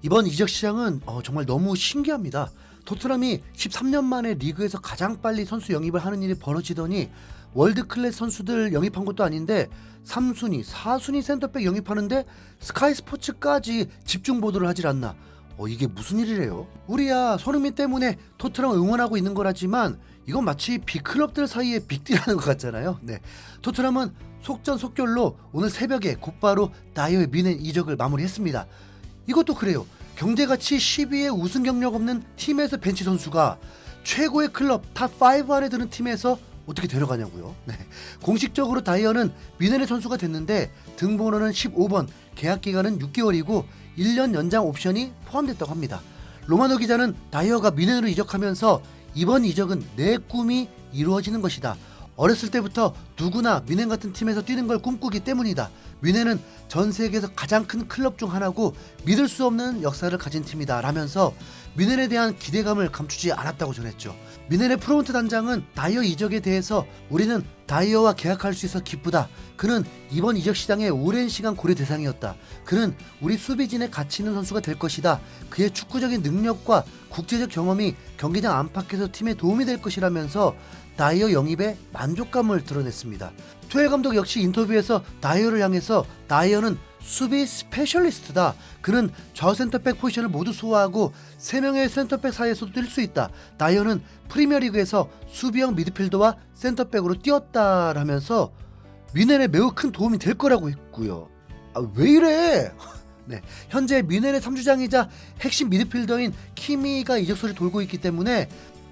이번 이적 시장은 정말 너무 신기합니다. 토트넘이 13년 만에 리그에서 가장 빨리 선수 영입을 하는 일이 벌어지더니 월드 클래스 선수들 영입한 것도 아닌데 3순위, 4순위 센터백 영입하는데 스카이 스포츠까지 집중 보도를 하질 않나. 이게 무슨 일이래요? 우리야 손흥민 때문에 토트넘 응원하고 있는 거라지만 이건 마치 빅클럽들 사이에 빅딜하는 것 같잖아요. 네, 토트넘은 속전속결로 오늘 새벽에 곧바로 다이어의 미넨 이적을 마무리했습니다. 이것도 그래요. 경제가치 10위에 우승 경력 없는 팀에서 벤치 선수가 최고의 클럽 탑5 안에 드는 팀에서 어떻게 데려가냐고요. 네. 공식적으로 다이어는 미네의 선수가 됐는데 등번호는 15번, 계약 기간은 6개월이고 1년 연장 옵션이 포함됐다고 합니다. 로마노 기자는 다이어가 미넨으로 이적하면서 이번 이적은 내 꿈이 이루어지는 것이다. 어렸을 때부터 누구나 미넨 같은 팀에서 뛰는 걸 꿈꾸기 때문이다. 미넨은 전 세계에서 가장 큰 클럽 중 하나고 믿을 수 없는 역사를 가진 팀이다 라면서 미넨에 대한 기대감을 감추지 않았다고 전했죠. 미넨의 프론트 단장은 다이어 이적에 대해서 우리는 다이어와 계약할 수 있어 기쁘다. 그는 이번 이적 시장에 오랜 시간 고려 대상이었다. 그는 우리 수비진에 가치 있는 선수가 될 것이다. 그의 축구적인 능력과 국제적 경험이 경기장 안팎에서 팀에 도움이 될 것이라면서 다이어 영입에 만족감을 드러냈습니다. 투엘 감독 역시 인터뷰에서 다이어를 향해서 다이어는 수비 스페셜리스트다. 그는 좌우 센터백 포지션을 모두 소화하고 3명의 센터백 사이에서도 뛸 수 있다. 다이어는 프리미어리그에서 수비형 미드필더와 센터백으로 뛰었다라면서 미넨에 매우 큰 도움이 될 거라고 했고요. 왜 이래? 네, 현재 미넨의 3주장이자 핵심 미드필더인 키미가 이적설이 돌고 있기 때문에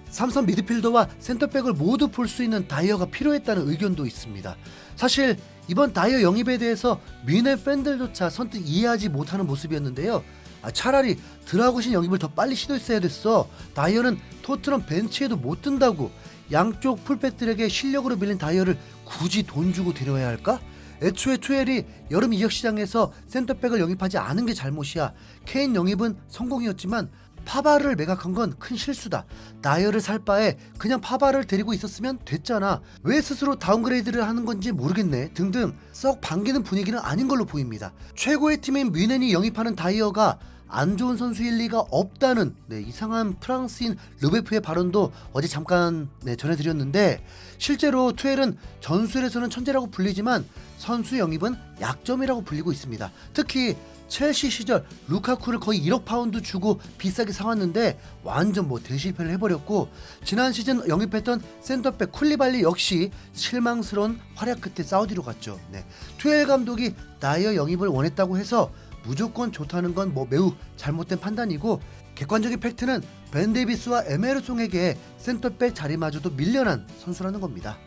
삼선 미드필더와 센터백을 모두 볼 수 있는 다이어가 필요했다는 의견도 있습니다. 사실 이번 다이어 영입에 대해서 미넨 팬들조차 선뜻 이해하지 못하는 모습이었는데요. 차라리 드라구신 영입을 더 빨리 시도했어야 됐어. 다이어는 토트넘 벤치에도 못 든다고. 양쪽 풀백들에게 실력으로 밀린 다이어를 굳이 돈 주고 데려야 할까? 애초에 투엘이 여름 이적 시장에서 센터백을 영입하지 않은 게 잘못이야. 케인 영입은 성공이었지만 파바를 매각한 건 큰 실수다. 다이어를 살 바에 그냥 파바를 데리고 있었으면 됐잖아. 왜 스스로 다운그레이드를 하는 건지 모르겠네. 등등 썩 반기는 분위기는 아닌 걸로 보입니다. 최고의 팀인 미넨이 영입하는 다이어가 안 좋은 선수일 리가 없다는 이상한 프랑스인 르베프의 발언도 어제 잠깐 전해드렸는데, 실제로 투엘은 전술에서는 천재라고 불리지만 선수 영입은 약점이라고 불리고 있습니다. 특히 첼시 시절 루카쿠를 거의 1억 파운드 주고 비싸게 사왔는데 완전 대실패를 해버렸고, 지난 시즌 영입했던 센터백 쿨리발리 역시 실망스러운 활약 끝에 사우디로 갔죠. 투엘 감독이 다이어 영입을 원했다고 해서 무조건 좋다는 건 매우 잘못된 판단이고, 객관적인 팩트는 벤 데이비스와 에메르송에게 센터백 자리마저도 밀려난 선수라는 겁니다.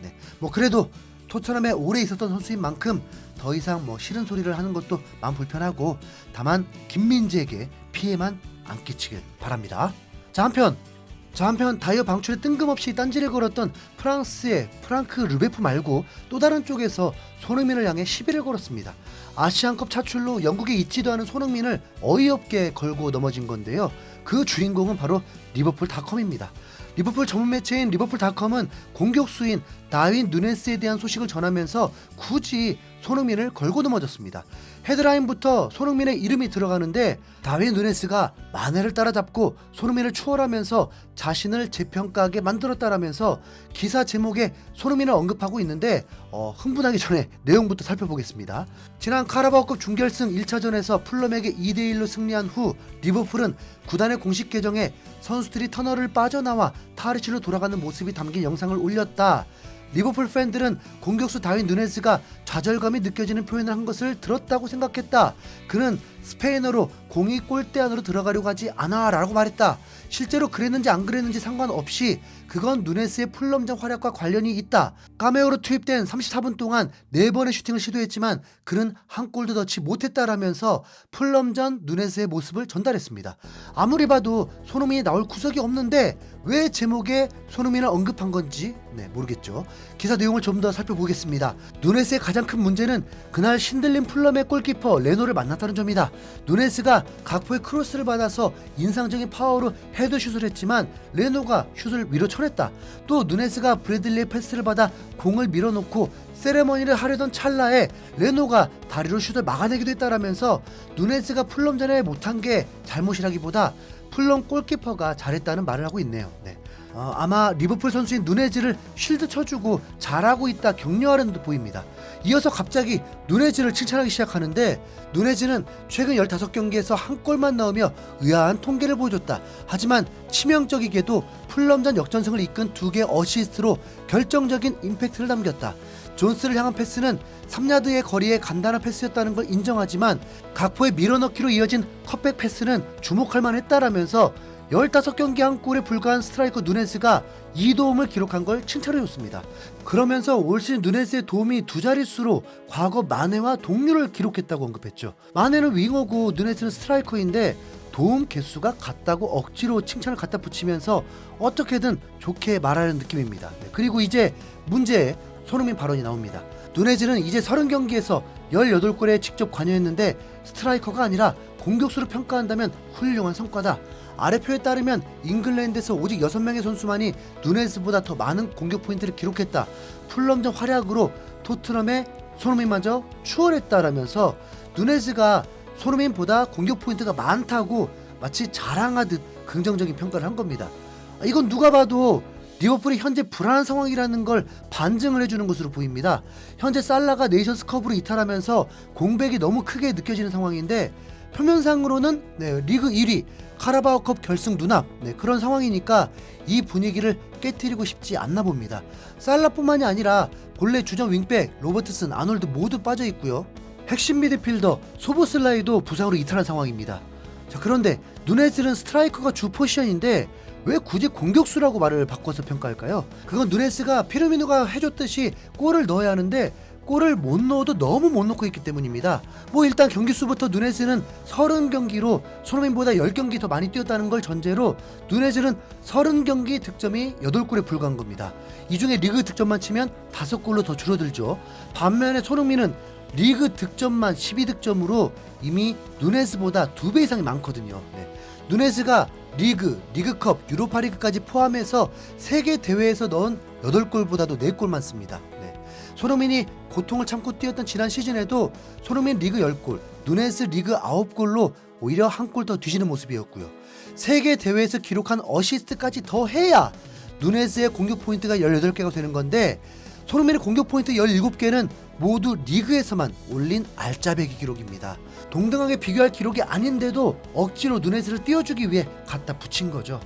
그래도 토트넘에 오래 있었던 선수인 만큼 더 이상 싫은 소리를 하는 것도 마음 불편하고, 다만 김민재에게 피해만 안 끼치길 바랍니다. 자, 한편 다이어 방출에 뜬금없이 딴지를 걸었던 프랑스의 프랑크 르베프 말고 또 다른 쪽에서 손흥민을 향해 시비를 걸었습니다. 아시안컵 차출로 영국에 있지도 않은 손흥민을 어이없게 걸고 넘어진 건데요. 그 주인공은 바로 리버풀닷컴입니다. 리버풀 전문 매체인 리버풀닷컴은 공격수인 다윈 누네스에 대한 소식을 전하면서 굳이 손흥민을 걸고 넘어졌습니다. 헤드라인부터 손흥민의 이름이 들어가는데 다윈 누네스가 마네를 따라잡고 손흥민을 추월하면서 자신을 재평가하게 만들었다라면서 기사 제목에 손흥민을 언급하고 있는데 흥분하기 전에 내용부터 살펴보겠습니다. 지난 카라바오컵 준결승 1차전에서 풀럼에게 2대1로 승리한 후 리버풀은 구단의 공식 계정에 선수들이 터널을 빠져나와 탈의실로 돌아가는 모습이 담긴 영상을 올렸다. 리버풀 팬들은 공격수 다윈 누네스가 좌절감이 느껴지는 표현을 한 것을 들었다고 생각했다. 그는 스페인어로 공이 골대 안으로 들어가려고 하지 않아 라고 말했다. 실제로 그랬는지 안 그랬는지 상관없이 그건 누네스의 풀럼전 활약과 관련이 있다. 카메오로 투입된 34분 동안 4번의 슈팅을 시도했지만 그는 한 골도 넣지 못했다라면서 풀럼전 누네스의 모습을 전달했습니다. 아무리 봐도 손흥민이 나올 구석이 없는데 왜 제목에 손흥민을 언급한 건지 모르겠죠. 기사 내용을 좀 더 살펴보겠습니다. 누네스의 가장 큰 문제는 그날 신들린 풀럼의 골키퍼 레노를 만났다는 점이다. 있습니다. 누네스가 각포의 크로스를 받아서 인상적인 파워로 헤드슛을 했지만 레노가 슛을 위로 쳐냈다. 또 누네스가 브래들리의 패스를 받아 공을 밀어놓고 세레머니를 하려던 찰나에 레노가 다리로 슛을 막아내기도 했다라면서 누네스가 풀럼전에 못한 게 잘못이라기보다 풀럼 골키퍼가 잘했다는 말을 하고 있네요. 네. 아마 리버풀 선수인 누네즈를 쉴드 쳐주고 잘하고 있다 격려하려는 듯 보입니다. 이어서 갑자기 누네즈를 칭찬하기 시작하는데 누네즈는 최근 15경기에서 한 골만 넣으며 의아한 통계를 보여줬다. 하지만 치명적이게도 풀럼전 역전승을 이끈 2개 어시스트로 결정적인 임팩트를 남겼다. 존스를 향한 패스는 3야드의 거리에 간단한 패스였다는 걸 인정하지만 각포의 밀어넣기로 이어진 컷백 패스는 주목할 만했다라면서 15경기 한 골에 불과한 스트라이커 누네스가 2도움을 기록한 걸 칭찬해줬습니다. 그러면서 올 시즌 누네스의 도움이 2자릿수로 과거 마네와 동률을 기록했다고 언급했죠. 마네는 윙어고 누네스는 스트라이커인데 도움 개수가 같다고 억지로 칭찬을 갖다 붙이면서 어떻게든 좋게 말하는 느낌입니다. 그리고 이제 문제에 손흥민 발언이 나옵니다. 누네즈는 이제 30경기에서 18골에 직접 관여했는데 스트라이커가 아니라 공격수로 평가한다면 훌륭한 성과다. 아래표에 따르면 잉글랜드에서 오직 6명의 선수만이 누네즈보다 더 많은 공격 포인트를 기록했다. 풀럼전 활약으로 토트넘의 손흥민마저 추월했다라면서 누네즈가 손흥민보다 공격 포인트가 많다고 마치 자랑하듯 긍정적인 평가를 한 겁니다. 이건 누가 봐도 리버풀이 현재 불안한 상황이라는 걸 반증을 해주는 것으로 보입니다. 현재 살라가 네이션스컵으로 이탈하면서 공백이 너무 크게 느껴지는 상황인데 표면상으로는 리그 1위 카라바오컵 결승 눈앞 그런 상황이니까 이 분위기를 깨트리고 싶지 않나 봅니다. 살라뿐만이 아니라 본래 주전 윙백 로버트슨, 아놀드 모두 빠져있고요. 핵심 미드필더 소보슬라이도 부상으로 이탈한 상황입니다. 자, 그런데 누네즈는 스트라이커가 주 포지션인데 왜 굳이 공격수라고 말을 바꿔서 평가할까요? 그건 누네스가 피르미누가 해줬듯이 골을 넣어야 하는데 골을 못 넣어도 너무 못 넣고 있기 때문입니다. 일단 경기수부터 누네스는 30경기로 손흥민보다 10경기 더 많이 뛰었다는 걸 전제로 누네스는 30경기 득점이 8골에 불과한 겁니다. 이 중에 리그 득점만 치면 5골로 더 줄어들죠. 반면에 손흥민은 리그 득점만 12득점으로 이미 누네스보다 2배 이상이 많거든요. 누네스가 리그컵, 유로파리그까지 포함해서 3개 대회에서 넣은 8골보다도 4골 많습니다. 손흥민이 고통을 참고 뛰었던 지난 시즌에도 손흥민 리그 10골, 누네스 리그 9골로 오히려 한 골 더 뒤지는 모습이었고요. 3개 대회에서 기록한 어시스트까지 더 해야 누네스의 공격 포인트가 18개가 되는 건데 손흥민의 공격 포인트 17개는 모두 리그에서만 올린 알짜배기 기록입니다. 동등하게 비교할 기록이 아닌데도 억지로 누네스를 띄워주기 위해 갖다 붙인 거죠.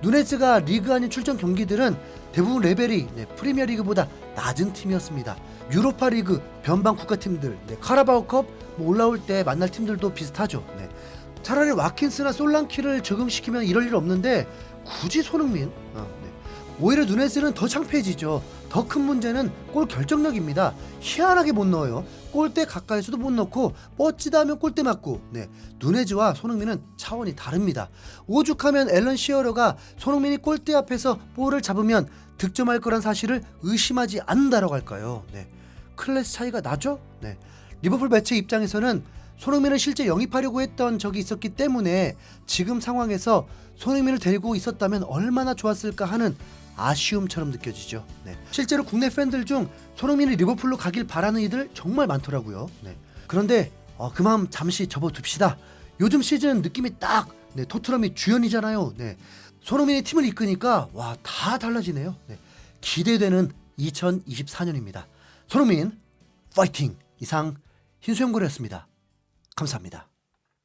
누네스가 리그 아닌 출전 경기들은 대부분 레벨이 프리미어리그보다 낮은 팀이었습니다. 유로파리그, 변방 국가팀들, 카라바오컵 올라올 때 만날 팀들도 비슷하죠. 차라리 와킨스나 솔랑키를 적용시키면 이럴 일 없는데 굳이 손흥민? 오히려 누네스는 더 창피해지죠. 더 큰 문제는 골 결정력입니다. 희한하게 못 넣어요. 골대 가까이서도 못 넣고 뻗지다 하면 골대 맞고. 누네즈와 손흥민은 차원이 다릅니다. 오죽하면 앨런 시어러가 손흥민이 골대 앞에서 볼을 잡으면 득점할 거란 사실을 의심하지 않는다라고 할까요? 클래스 차이가 나죠? 리버풀 매체 입장에서는 손흥민을 실제 영입하려고 했던 적이 있었기 때문에 지금 상황에서 손흥민을 데리고 있었다면 얼마나 좋았을까 하는 아쉬움처럼 느껴지죠. 실제로 국내 팬들 중 손흥민이 리버풀로 가길 바라는 이들 정말 많더라고요. 그런데 그 마음 잠시 접어둡시다. 요즘 시즌 느낌이 딱 토트넘이 주연이잖아요. 손흥민이 팀을 이끄니까 다 달라지네요. 기대되는 2024년입니다. 손흥민 파이팅! 이상 흰수염고래였습니다. 감사합니다.